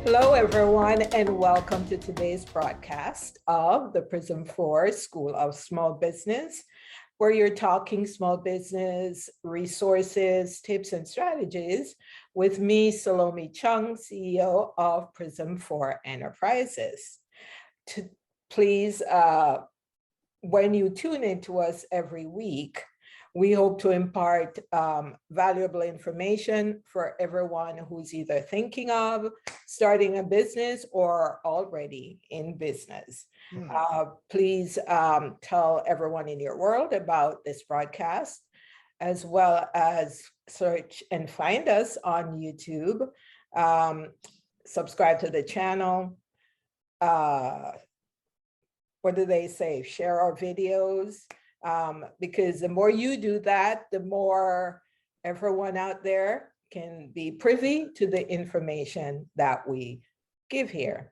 Hello, everyone, and welcome to today's broadcast of the Prism 4 School of Small Business, where you're talking small business resources, tips, and strategies with me, Salome Chung, CEO of Prism 4 Enterprises. Please, when you tune into us every week, we hope to impart valuable information for everyone who's either thinking of starting a business or already in business. Please tell everyone in your world about this broadcast, as well as search and find us on YouTube. Subscribe to the channel. What do they say? Share our videos. Because the more you do that, the more everyone out there can be privy to the information that we give here.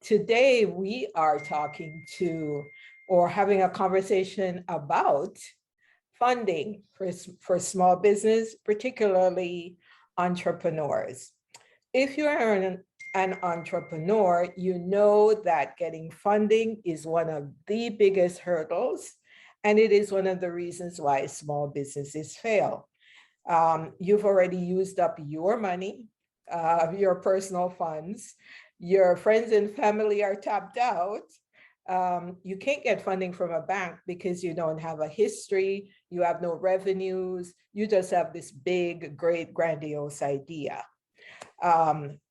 Today, we are talking to or having a conversation about funding for small business, particularly entrepreneurs. If you're an entrepreneur, you know that getting funding is one of the biggest hurdles. And it is one of the reasons why small businesses fail. You've already used up your money, your personal funds. Your friends and family are tapped out. You can't get funding from a bank because you don't have a history. You have no revenues. You just have this big, great, grandiose idea.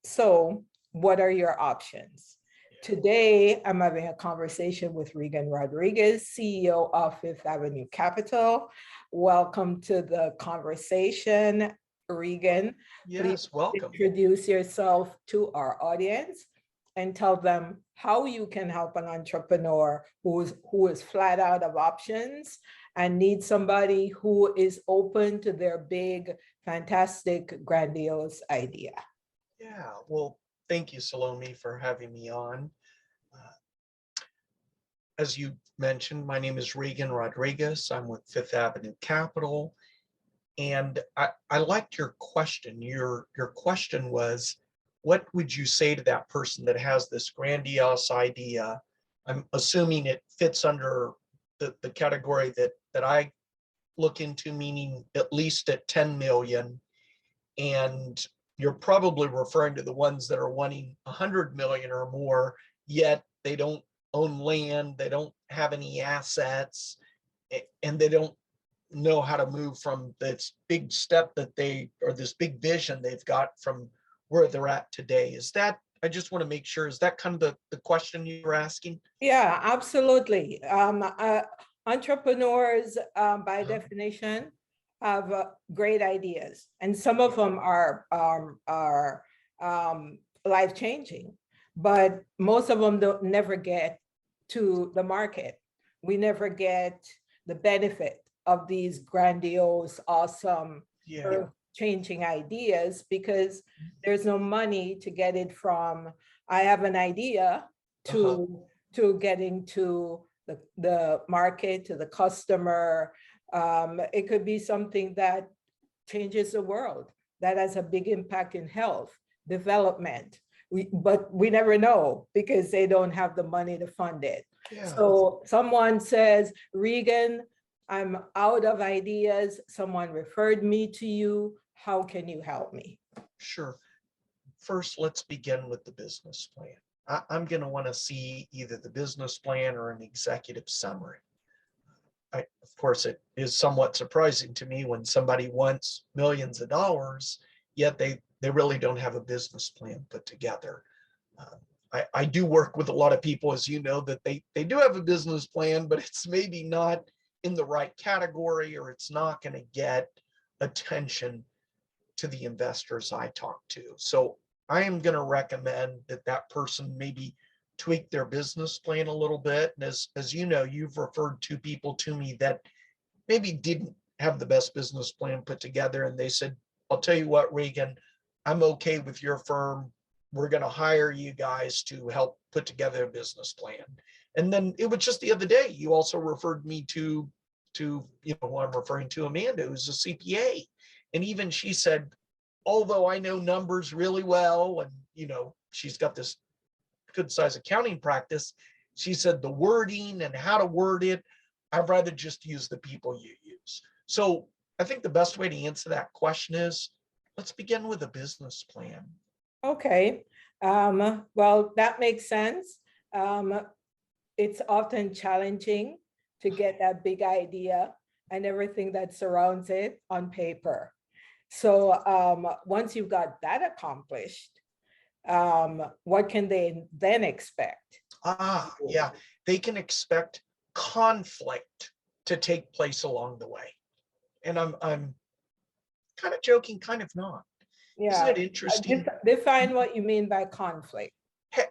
So what are your options? Today, I'm having a conversation with Reagan Rodriguez, CEO of Fifth Avenue Capital. Welcome to the conversation, Reagan. Yes, please welcome. Introduce yourself to our audience and tell them how you can help an entrepreneur who is flat out of options and needs somebody who is open to their big, fantastic, grandiose idea. Yeah, well, thank you, Salome, for having me on. As you mentioned, my name is Reagan Rodriguez. I'm with Fifth Avenue Capital. And I liked your question. Your question was, what would you say to that person that has this grandiose idea? I'm assuming it fits under the category that I look into, meaning at least at 10 million. And you're probably referring to the ones that are wanting 100 million or more, yet they don't own land, they don't have any assets, and they don't know how to move from this big step that or this big vision they've got from where they're at today. Is that, I just want to make sure, is that kind of the question you were asking? Yeah, absolutely. Entrepreneurs, by definition, have great ideas, and some of them are life-changing, but most of them never get to the market. We never get the benefit of these grandiose, awesome, earth-changing ideas because there's no money to get it from, I have an idea, to getting to the market, to the customer. It could be something that changes the world, that has a big impact in health, development. But we never know because they don't have the money to fund it. Yeah. So someone says, Reagan, I'm out of ideas. Someone referred me to you. How can you help me? Sure. First, let's begin with the business plan. I'm going to want to see either the business plan or an executive summary. Of course, it is somewhat surprising to me when somebody wants millions of dollars, yet they really don't have a business plan put together. I do work with a lot of people, as you know, that they do have a business plan, but it's maybe not in the right category, or it's not going to get attention to the investors I talk to. So I am going to recommend that person maybe tweak their business plan a little bit. And as you know, you've referred two people to me that maybe didn't have the best business plan put together. And they said, I'll tell you what, Reagan, I'm okay with your firm. We're going to hire you guys to help put together a business plan. And then it was just the other day, you also referred me to I'm referring to Amanda, who's a CPA. And even she said, although I know numbers really well, and she's got this good size accounting practice. She said the wording and how to word it, I'd rather just use the people you use. So I think the best way to answer that question is, let's begin with a business plan. Okay, well, that makes sense. It's often challenging to get that big idea and everything that surrounds it on paper. So once you've got that accomplished, what can they then expect? Yeah, they can expect conflict to take place along the way. And I'm kind of joking, kind of not. Isn't Yeah, it interesting? define what you mean by conflict.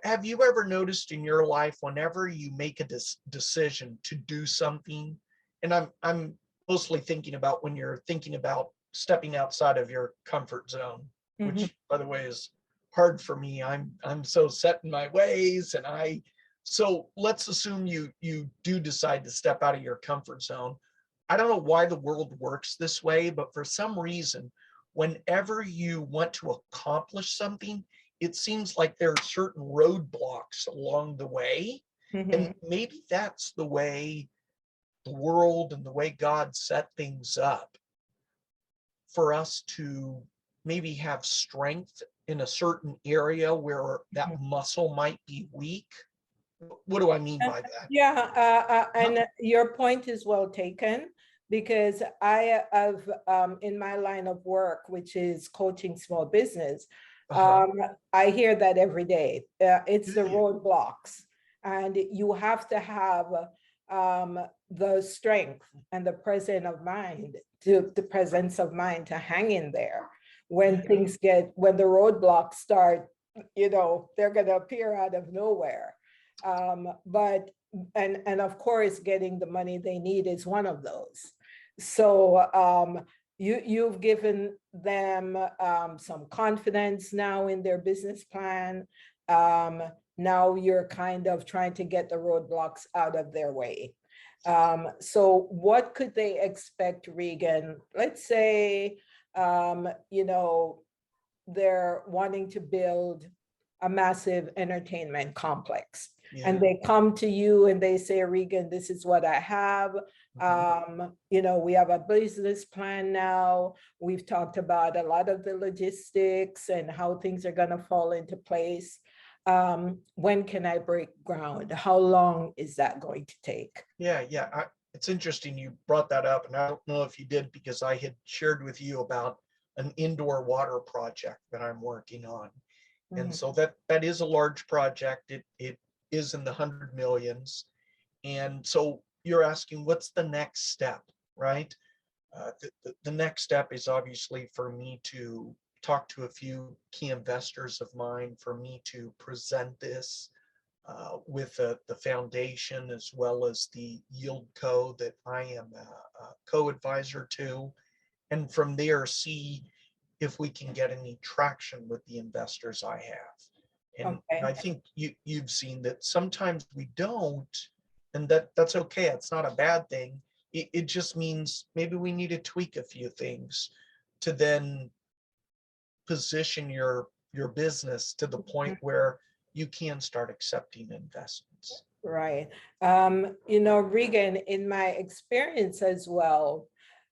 Have you ever noticed in your life, whenever you make a decision to do something, and I'm mostly thinking about when you're thinking about stepping outside of your comfort zone, which by the way is hard for me. I'm so set in my ways, and so let's assume you do decide to step out of your comfort zone. I don't know why the world works this way, but for some reason, whenever you want to accomplish something, it seems like there are certain roadblocks along the way. And maybe that's the way the world and the way God set things up for us to maybe have strength in a certain area where that muscle might be weak. What do I mean by that? Yeah, and your point is well taken, because I have, in my line of work, which is coaching small business, I hear that every day. It's the roadblocks, and you have to have the strength and the presence of mind to hang in there when when the roadblocks start. They're going to appear out of nowhere. But of course, getting the money they need is one of those. So you've given them some confidence now in their business plan. Now you're kind of trying to get the roadblocks out of their way. So what could they expect, Reagan? Let's say, they're wanting to build a massive entertainment complex. And they come to you and they say, Reagan, this is what I have. We have a business plan now. We've talked about a lot of the logistics and how things are going to fall into place. When can I break ground? How long is that going to take? Yeah. It's interesting you brought that up. And I don't know if you did, because I had shared with you about an indoor water project that I'm working on. And so that is a large project. It is in the 100 millions. And so you're asking, what's the next step, right? The next step is obviously for me to talk to a few key investors of mine, for me to present this with the foundation, as well as the Yield Co. that I am a co-advisor to. And from there, see if we can get any traction with the investors I have. And I think you've seen that sometimes we don't, and that's okay. It's not a bad thing. It just means maybe we need to tweak a few things to then position your business to the point where you can start accepting investments. Right. Reagan, in my experience as well,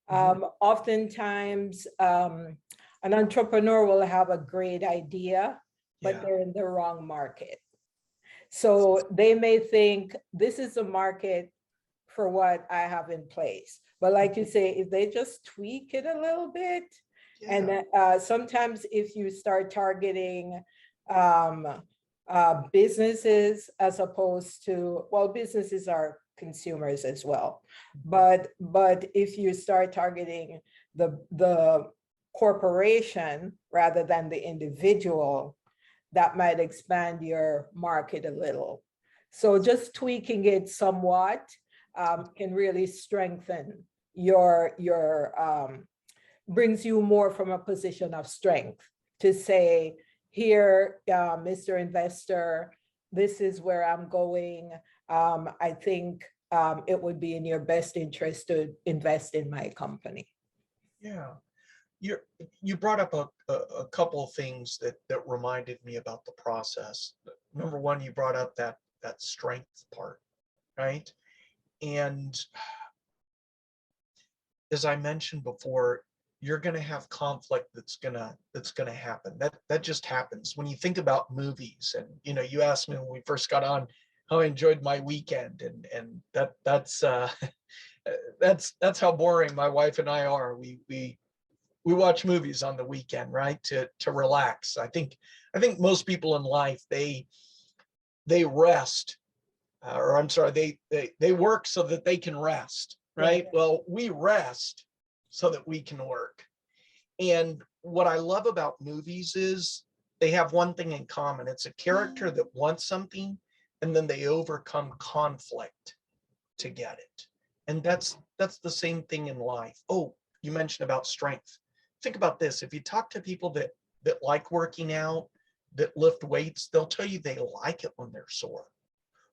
oftentimes an entrepreneur will have a great idea, but they're in the wrong market. So they may think this is a market for what I have in place. But like you say, if they just tweak it a little bit, and sometimes if you start targeting businesses as opposed to, well, businesses are consumers as well. But if you start targeting the corporation rather than the individual, that might expand your market a little. So just tweaking it somewhat can really strengthen brings you more from a position of strength to say, here, Mr. Investor, this is where I'm going. I think it would be in your best interest to invest in my company. you you brought up a couple of things that reminded me about the process. Number one, you brought up that strength part, right? And as I mentioned before, you're going to have conflict that's going to happen. That just happens when you think about movies. And you asked me when we first got on how I enjoyed my weekend, and that's that's how boring my wife and I are. We watch movies on the weekend, right? To relax. I think most people in life, they rest, or I'm sorry, they work so that they can rest, right? Yeah. Well, we rest so that we can work. And what I love about movies is they have one thing in common. It's a character that wants something, and then they overcome conflict to get it. And that's the same thing in life. Oh, you mentioned about strength. Think about this. If you talk to people that like working out, that lift weights, they'll tell you they like it when they're sore.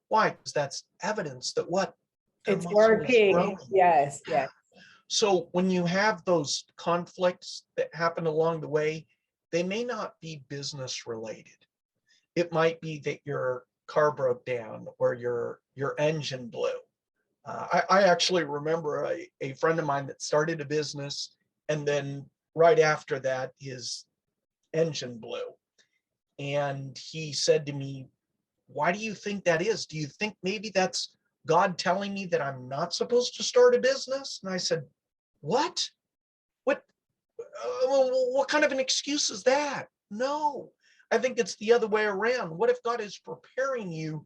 Why? Because that's evidence that what? Their It's muscle is working. growing. Yes, yes. So when you have those conflicts that happen along the way, they may not be business related. It might be that your car broke down or your engine blew. I actually remember a friend of mine that started a business, and then right after that, his engine blew. And he said to me, "Why do you think that is? Do you think maybe that's God telling me that I'm not supposed to start a business?" And I said, "What? What? What kind of an excuse is that?" No, I think it's the other way around. What if God is preparing you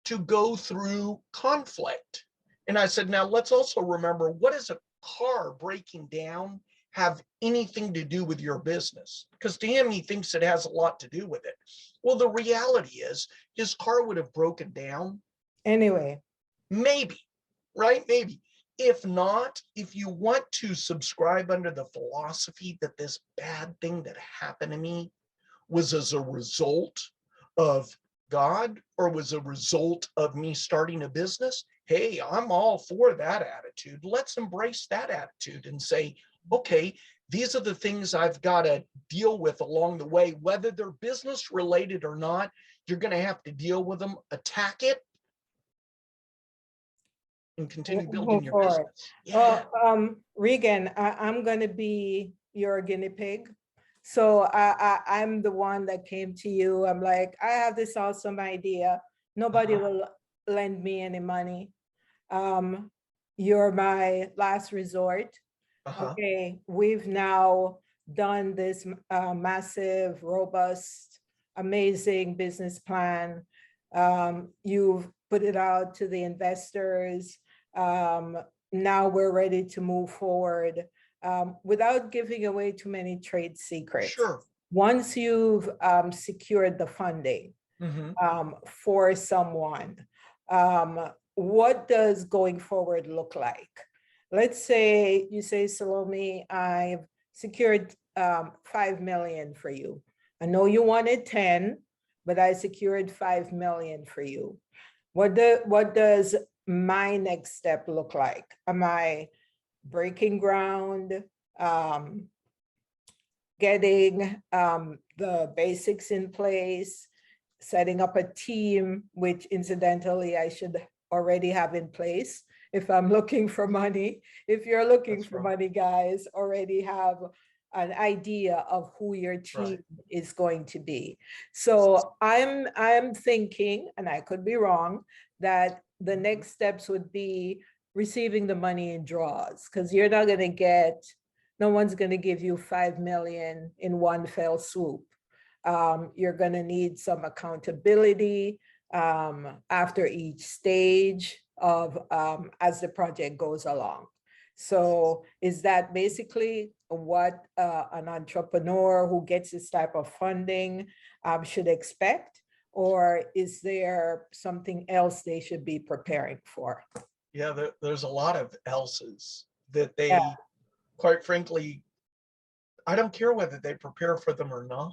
to go through conflict? And I said, now let's also remember, what does a car breaking down have anything to do with your business? Because to him, he thinks it has a lot to do with it. Well, the reality is his car would have broken down. Anyway, Maybe, right? Maybe. If not, if you want to subscribe under the philosophy that this bad thing that happened to me was as a result of God or was a result of me starting a business, hey, I'm all for that attitude. Let's embrace that attitude and say, okay, these are the things I've got to deal with along the way, whether they're business related or not. You're going to have to deal with them, attack it, and continue building move your forward. business. Yeah. Well, Regan, I'm going to be your guinea pig. So I'm the one that came to you. I'm like, I have this awesome idea. Nobody will lend me any money. Um, you're my last resort. Uh-huh. Okay, we've now done this massive, robust, amazing business plan. You've put it out to the investors. Um, Now we're ready to move forward without giving away too many trade secrets. Sure. Once you've secured the funding Mm-hmm. for someone, what does going forward look like? Let's say you say, Salome, I've secured 5 million for you. I know you wanted 10, but I secured 5 million for you. What does my next step look like? Am I breaking ground, getting the basics in place, setting up a team, which incidentally I should already have in place if I'm looking for money. If you're looking That's for right. money, guys, already have an idea of who your team is going to be. So I'm thinking, and I could be wrong, that the next steps would be receiving the money in draws, because you're not going to get, no one's going to give you 5 million in one fell swoop. You're going to need some accountability after each stage of as the project goes along. So is that basically what an entrepreneur who gets this type of funding should expect? Or is there something else they should be preparing for? Yeah, there's a lot of else's that they, Yeah, quite frankly, I don't care whether they prepare for them or not.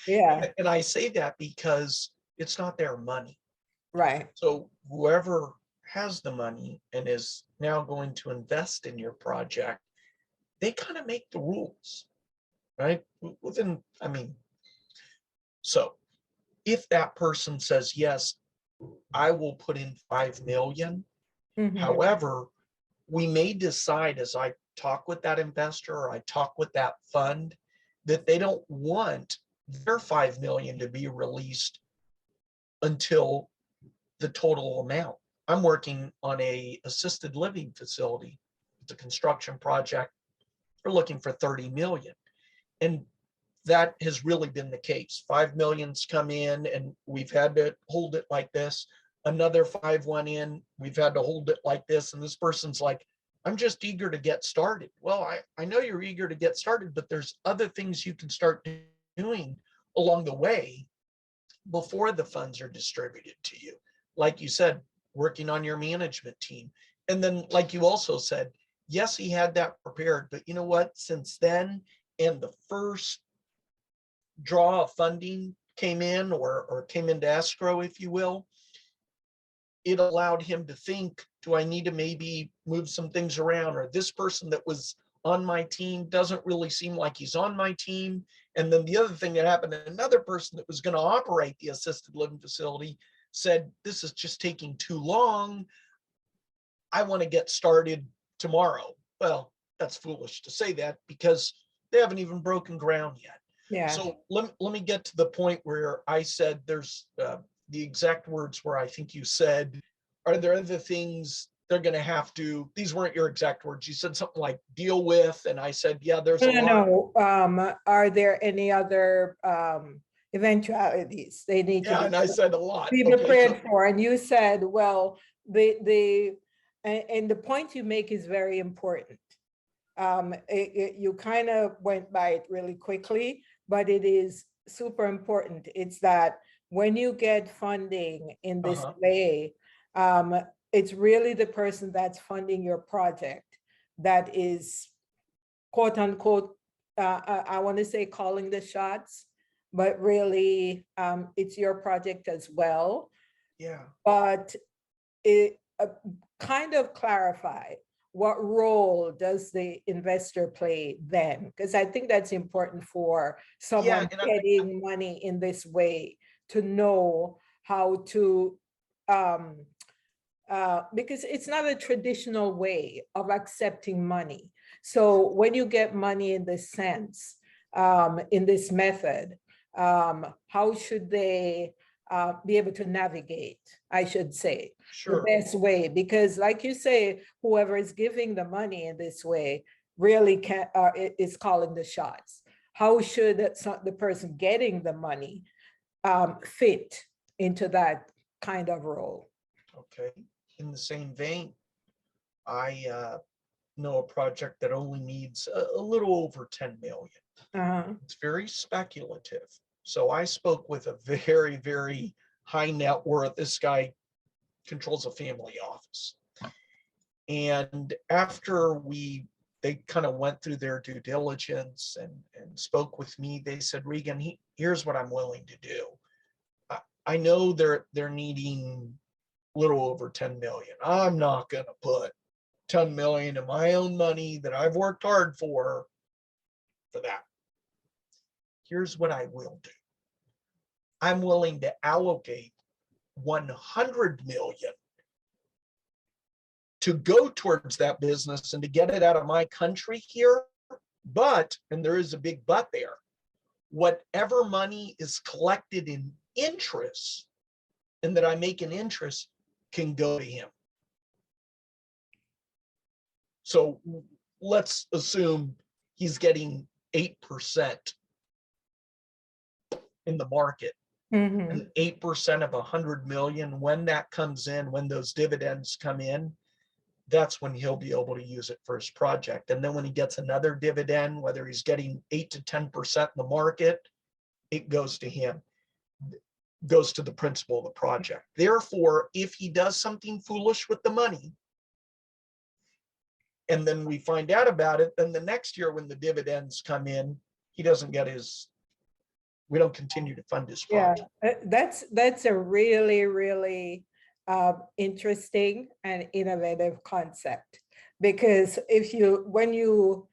yeah, And I say that because it's not their money. right. So whoever has the money and is now going to invest in your project, they kind of make the rules. right? Within, I mean, so if that person says, yes, I will put in 5 million. Mhm. However, we may decide as I talk with that investor or I talk with that fund that they don't want their 5 million to be released until the total amount. I'm working on a assisted living facility. It's a construction project. We're looking for 30 million. And that has really been the case. 5 million's come in and we've had to hold it like this. Another 5 went in, we've had to hold it like this. And this person's like, I'm just eager to get started. Well, I know you're eager to get started, but there's other things you can start doing along the way before the funds are distributed to you. Like you said, working on your management team. And then, like you also said, yes, he had that prepared, but you know what? Since then, and the first draw of funding came in or came into escrow, if you will, it allowed him to think, do I need to maybe move some things around? Or this person that was on my team doesn't really seem like he's on my team. And then the other thing that happened, another person that was going to operate the assisted living facility said, this is just taking too long. I want to get started tomorrow. Well, that's foolish to say that because they haven't even broken ground yet. Yeah. So let me get to the point where I said there's the exact words where I think you said, are there other things they're going to have to, these weren't your exact words. You said something like deal with. And I said, yeah, there's a lot. No. Are there any other eventualities they need Yeah, to and I said a lot. be Okay, prepared so for? And you said, well, and the point you make is very important. You kind of went by it really quickly, but it is super important. It's that when you get funding in this way, it's really the person that's funding your project that is quote unquote, I want to say calling the shots, but really it's your project as well. yeah. But it kind of clarify what role does the investor play then? Because I think that's important for someone getting money in this way to know how to, because it's not a traditional way of accepting money. So when you get money in this sense, in this method, how should they be able to navigate, I should say, the best way? Because like you say, whoever is giving the money in this way really is calling the shots. How should the person getting the money fit into that kind of role? Okay. In the same vein, I know a project that only needs a little over 10 million. It's very speculative. So I spoke with a very, very high net worth. This guy controls a family office. And after they kind of went through their due diligence and spoke with me, they said, Regan, here's what I'm willing to do. I know they're needing a little over 10 million. I'm not going to put 10 million of my own money that I've worked hard for that. Here's what I will do. I'm willing to allocate 100 million to go towards that business and to get it out of my country here. But, and there is a big but there, whatever money is collected in interest and that I make an interest can go to him. So let's assume he's getting 8% in the market. And 8% of 100 million, when that comes in, when those dividends come in, that's when he'll be able to use it for his project. And then when he gets another dividend, whether he's getting 8 to 10% in the market, it goes to him, goes to the principal of the project. Therefore, if he does something foolish with the money, and then we find out about it, then the next year when the dividends come in, he doesn't get we don't continue to fund his project. Yeah, that's a really, really interesting and innovative concept, because when you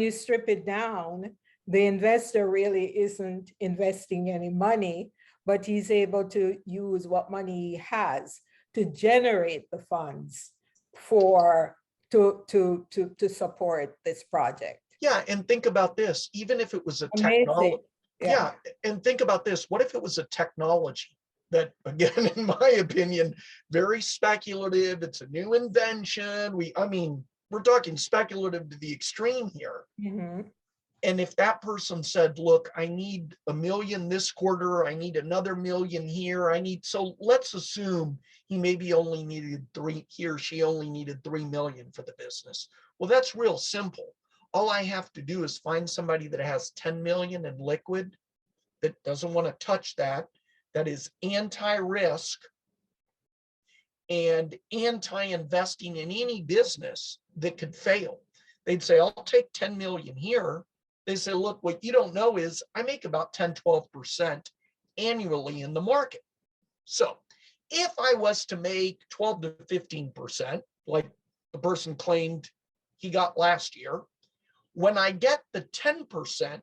strip it down, the investor really isn't investing any money, but he's able to use what money he has to generate the funds for to support this project. Yeah, and think about this, even if it was a technology, Amazing. yeah, and think about this, what if it was a technology that, again, in my opinion, very speculative, it's a new invention, I mean, we're talking speculative to the extreme here. Mhm. And if that person said, look, I need $1 million this quarter, I need another $1 million here, so let's assume he maybe only needed he or she only needed 3 million for the business. Well, that's real simple. All I have to do is find somebody that has 10 million in liquid, that doesn't want to touch that is anti-risk and anti-investing in any business that could fail. They'd say, I'll take 10 million here. They say, look, what you don't know is I make about 10, 12% annually in the market. So if I was to make 12 to 15%, like the person claimed he got last year, when I get the 10%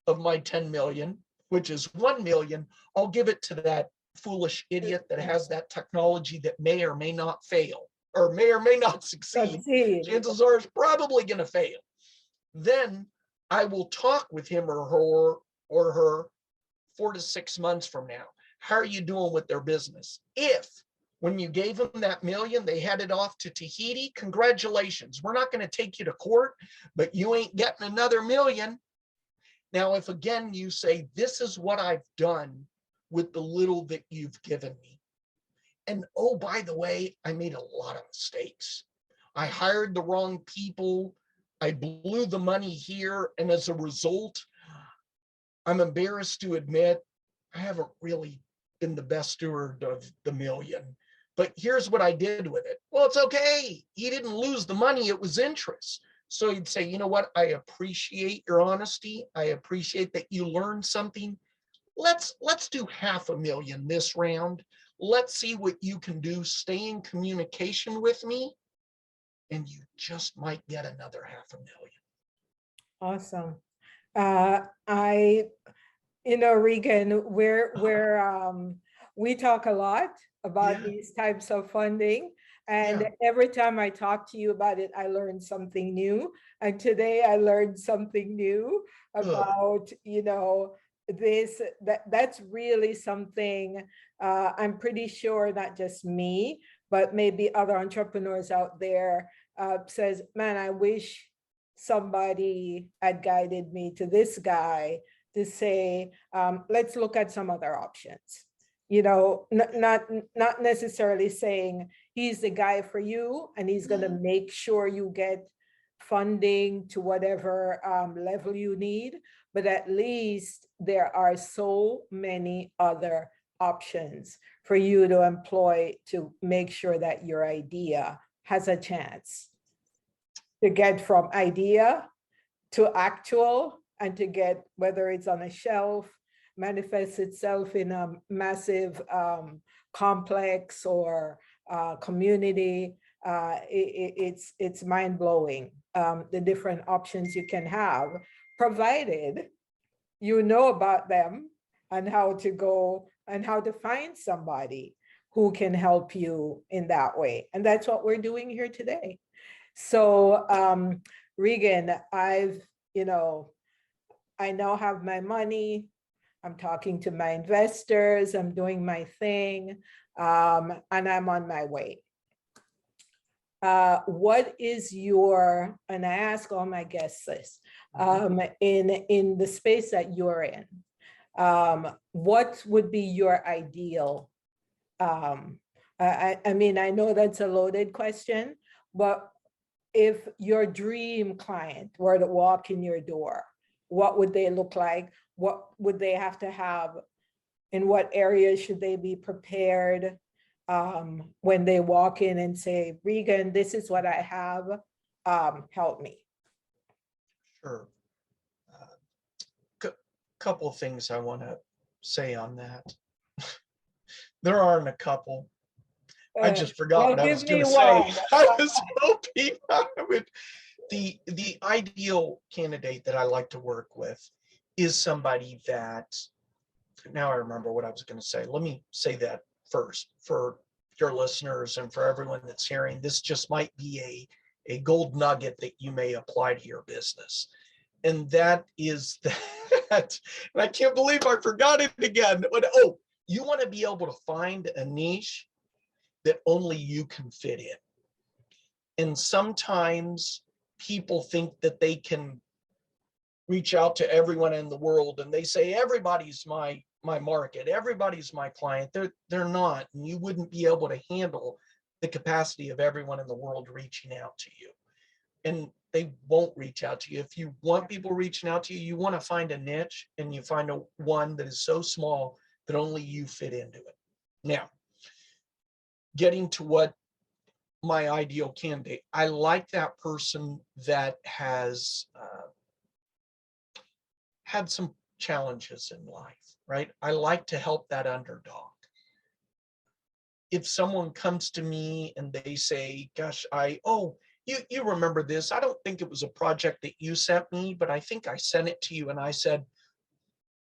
of my 10 million, which is 1 million, I'll give it to that foolish idiot that has that technology that may or may not fail, or may not succeed. Chances are it's probably going to fail. Then I will talk with him or her 4 to 6 months from now. How are you doing with their business? If when you gave them that million, they headed off to Tahiti, congratulations. We're not going to take you to court, but you ain't getting another million. Now, if again you say, this is what I've done with the little that you've given me. And oh, by the way, I made a lot of mistakes. I hired the wrong people. I blew the money here. And as a result, I'm embarrassed to admit, I haven't really been the best steward of the million. But here's what I did with it. Well, it's okay. You didn't lose the money. It was interest. So you'd say, you know what? I appreciate your honesty. I appreciate that you learned something. Let's do $500,000 this round. Let's see what you can do. Stay in communication with me, and you just might get another $500,000. Awesome. Reagan, we talk a lot about these types of funding. And every time I talk to you about it, I learn something new. And today I learned something new about, that's really something I'm pretty sure not just me, but maybe other entrepreneurs out there says, man, I wish somebody had guided me to this guy to say, let's look at some other options. Not necessarily saying he's the guy for you and he's going to make sure you get funding to whatever level you need, but at least there are so many other options for you to employ to make sure that your idea has a chance to get from idea to actual, and to get, whether it's on a shelf, manifests itself in a massive complex or community. It's mind-blowing, the different options you can have, provided you know about them and how to go and how to find somebody who can help you in that way. And that's what we're doing here today. So Reagan, I now have my money. I'm talking to my investors. I'm doing my thing, and I'm on my way. What is your, and I ask all my guests this, in the space that you're in, what would be your ideal? I mean, I know that's a loaded question, but if your dream client were to walk in your door, what would they look like? What would they have to have? In what areas should they be prepared when they walk in and say, Reagan, this is what I have, help me? Sure. Couple of things I want to say on that. There aren't a couple. I just forgot what I was going to say. I was hoping I would. The ideal candidate that I like to work with is somebody that, now I remember what I was going to say. Let me say that first for your listeners and for everyone that's hearing. This just might be a gold nugget that you may apply to your business. And that is that, and I can't believe I forgot it again. But, oh, you want to be able to find a niche that only you can fit in. And sometimes people think that they can reach out to everyone in the world and they say, everybody's my market, everybody's my client. They're not, and you wouldn't be able to handle the capacity of everyone in the world reaching out to you. And they won't reach out to you. If you want people reaching out to you, you want to find a niche, and you find one that is so small that only you fit into it. Now, getting to what my ideal candidate, I like that person that has had some challenges in life, right? I like to help that underdog. If someone comes to me and they say, gosh, you remember this, I don't think it was a project that you sent me, but I think I sent it to you. And I said,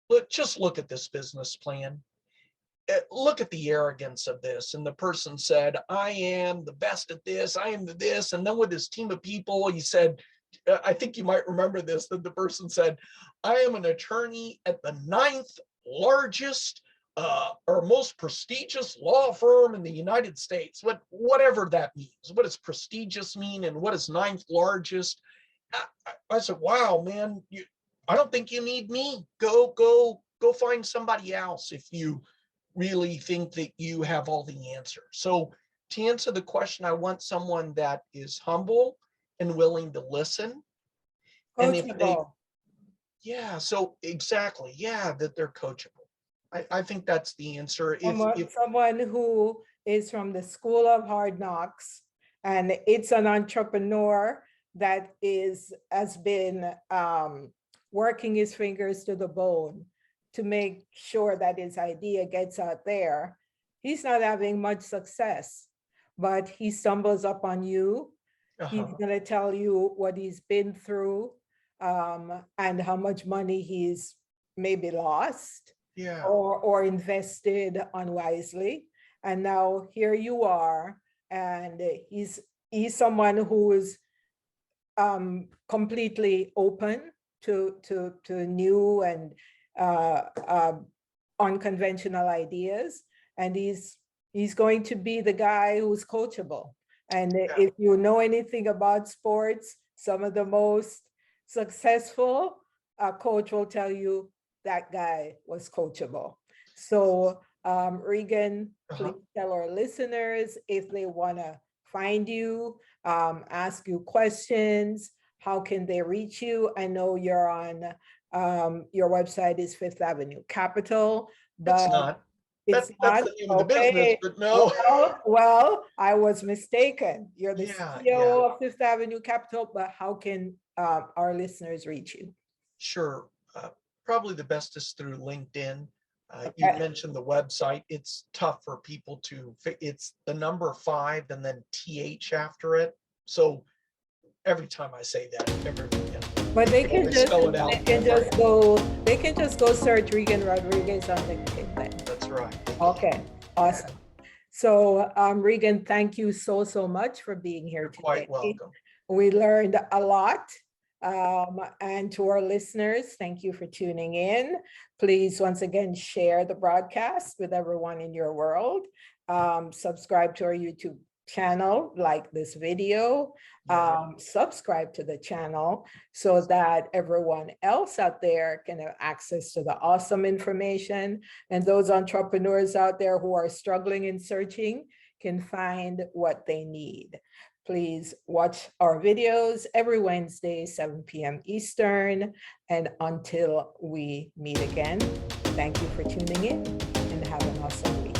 look, just look at this business plan. Look at the arrogance of this. And the person said, I am the best at this. I am this. And then with his team of people, he said, I think you might remember this, that the person said, I am an attorney at the 9th largest or most prestigious law firm in the United States. Whatever that means. What does prestigious mean? And what is 9th largest? I said, wow, man, I don't think you need me. Go find somebody else if you really think that you have all the answers. So to answer the question, I want someone that is humble and willing to listen. And if they, yeah, so exactly, yeah, that they're coachable. I think that's the answer. Someone who is from the school of hard knocks, and it's an entrepreneur that has been working his fingers to the bone to make sure that his idea gets out there. He's not having much success, but he stumbles upon you. He's going to tell you what he's been through and how much money he's maybe lost, yeah, or invested unwisely. And now here you are, and he's someone who is completely open to new and unconventional ideas, and he's going to be the guy who's coachable. And if you know anything about sports, some of the most successful coach will tell you that guy was coachable. So Reagan, please tell our listeners if they want to find you, ask you questions, how can they reach you? I know you're on, your website is Fifth Avenue Capital, but that's the name of the business, but no. Well, I was mistaken. You're the CEO of Fifth Avenue Capital, but how can our listeners reach you? Sure. Probably the best is through LinkedIn. You mentioned the website. It's tough for people it's the number 5 and then TH after it. So every time I say that, but they can just go search Reagan Rodriguez on LinkedIn then. That's right. Okay, awesome. So Reagan, thank you so much for being here today. Quite welcome. We learned a lot. And to our listeners, thank you for tuning in. Please, once again, share the broadcast with everyone in your world. Subscribe to our YouTube channel, like this video, subscribe to the channel so that everyone else out there can have access to the awesome information. And those entrepreneurs out there who are struggling and searching can find what they need. Please watch our videos every Wednesday, 7 p.m. Eastern. And until we meet again, thank you for tuning in and have an awesome week.